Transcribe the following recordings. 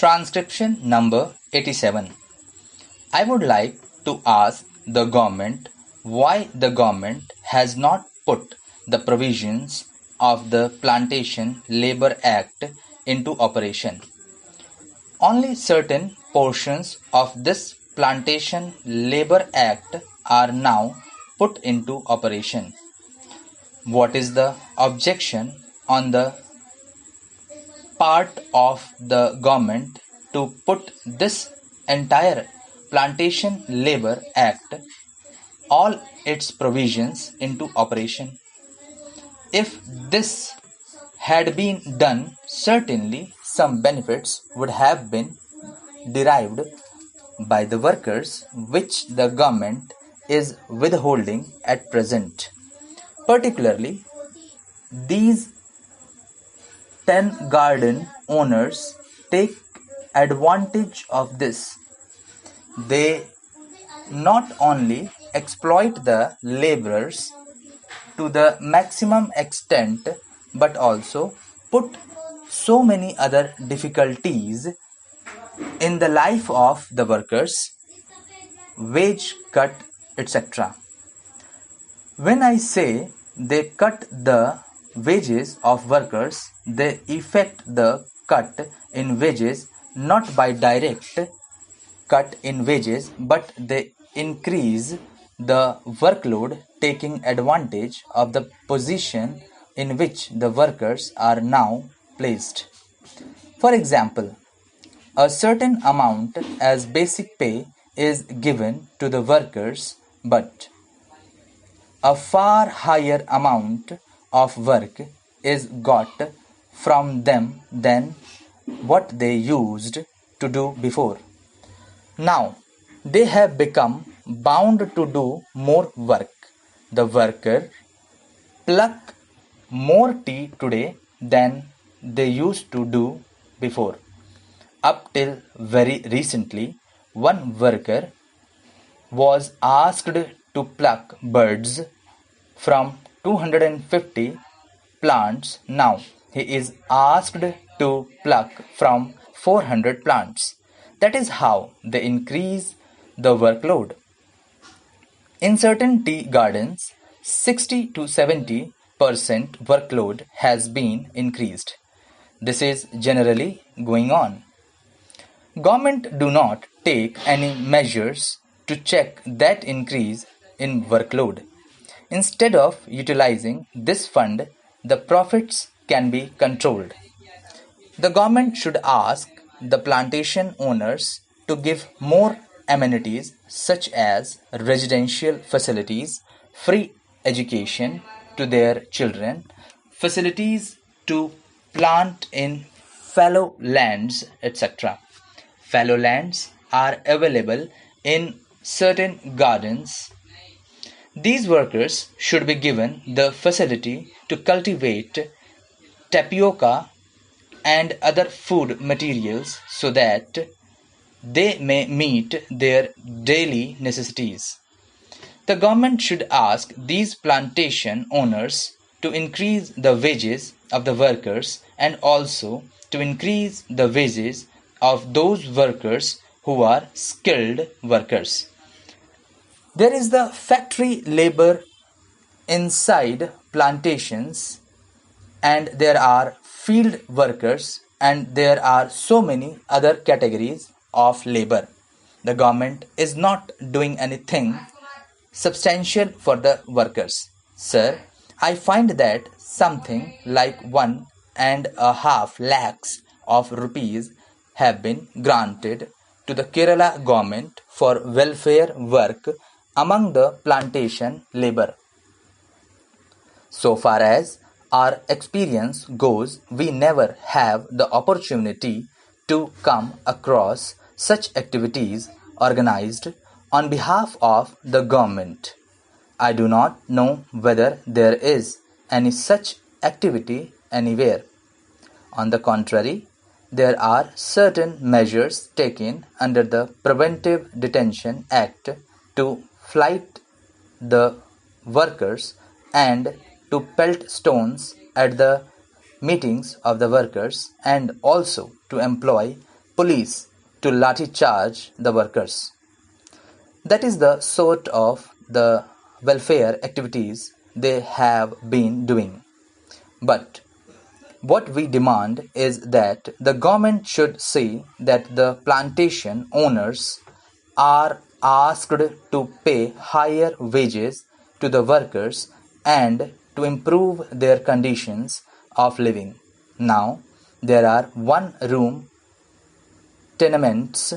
Transcription number 87. I would like to ask the government why the government has not put the provisions of the Plantation Labour Act into operation. Only certain portions of this Plantation Labour Act are now put into operation. What is the objection on the part of the government to put this entire Plantation Labour Act, all its provisions into operation? If this had been done, certainly some benefits would have been derived by the workers which the government is withholding at present. Particularly, these 10 garden owners take advantage of this. They not only exploit the laborers to the maximum extent but also put so many other difficulties in the life of the workers, wage cut, etc. When I say they cut the wages of workers, they effect the cut in wages not by direct cut in wages, but they increase the workload, taking advantage of the position in which the workers are now placed. For example, a certain amount as basic pay is given to the workers, but a far higher amount of work is got from them than what they used to do before. Now, they have become bound to do more work. The worker pluck more tea today than they used to do before. Up till very recently, one worker was asked to pluck birds from 250 plants. Now he is asked to pluck from 400 plants. That is how they increase the workload. In certain tea gardens, 60 to 70% workload has been increased. This is generally going on. Government do not take any measures to check that increase in workload. Instead of utilizing this fund, the profits can be controlled. The government should ask the plantation owners to give more amenities such as residential facilities, free education to their children, facilities to plant in fallow lands, etc. Fallow lands are available in certain gardens. These workers should be given the facility to cultivate tapioca and other food materials so that they may meet their daily necessities. The government should ask these plantation owners to increase the wages of the workers and also to increase the wages of those workers who are skilled workers. There is the factory labor inside plantations, and there are field workers, and there are so many other categories of labor. The government is not doing anything substantial for the workers. Sir, I find that something like 1.5 lakhs of rupees have been granted to the Kerala government for welfare work among the plantation labor. So far as our experience goes, we never have the opportunity to come across such activities organized on behalf of the government. I do not know whether there is any such activity anywhere. On the contrary, there are certain measures taken under the Preventive Detention Act to flight the workers and to pelt stones at the meetings of the workers, and also to employ police to lathi charge the workers. That is the sort of the welfare activities they have been doing. But what we demand is that the government should see that the plantation owners are asked to pay higher wages to the workers and to improve their conditions of living. Now, there are one-room tenements,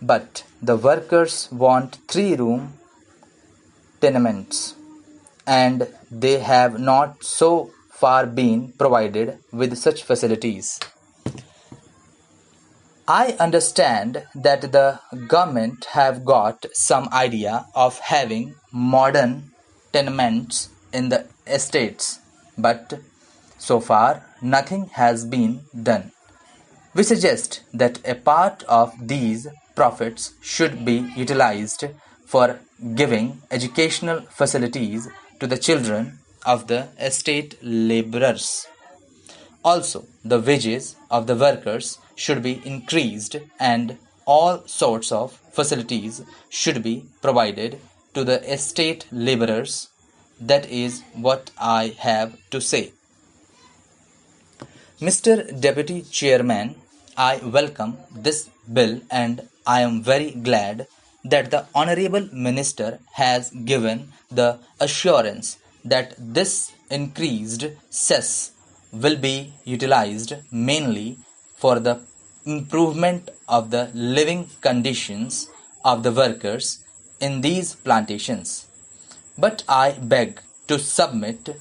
but the workers want three-room tenements, and they have not so far been provided with such facilities. I understand that the government have got some idea of having modern tenements in the estates, but so far nothing has been done. We suggest that a part of these profits should be utilized for giving educational facilities to the children of the estate laborers. Also, the wages of the workers should be increased and all sorts of facilities should be provided to the estate laborers. That is what I have to say. Mr. Deputy Chairman, I welcome this bill and I am very glad that the Honorable Minister has given the assurance that this increased cess will be utilized mainly for the improvement of the living conditions of the workers in these plantations. But I beg to submit,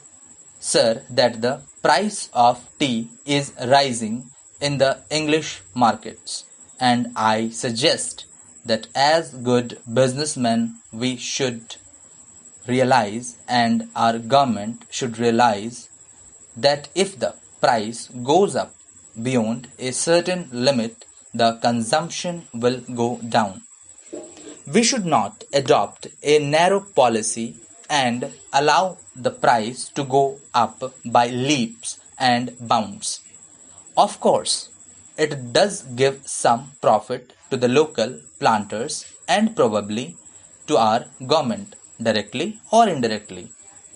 sir, that the price of tea is rising in the English markets, and I suggest that as good businessmen we should realize and our government should realize that if the price goes up beyond a certain limit, the consumption will go down. We should not adopt a narrow policy and allow the price to go up by leaps and bounds. Of course, it does give some profit to the local planters and probably to our government directly or indirectly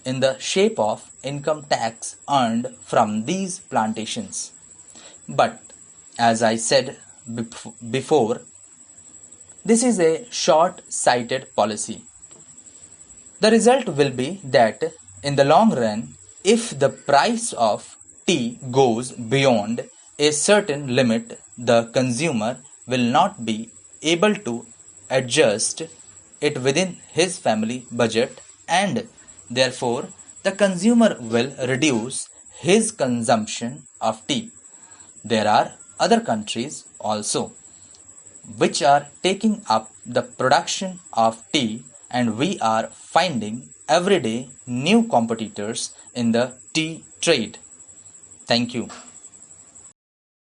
in the shape of income tax earned from these plantations. But as I said before, this is a short-sighted policy. The result will be that in the long run, if the price of tea goes beyond a certain limit, the consumer will not be able to adjust it within his family budget, and therefore the consumer will reduce his consumption of tea. There are other countries also which are taking up the production of tea, and we are finding every day new competitors in the tea trade. Thank you.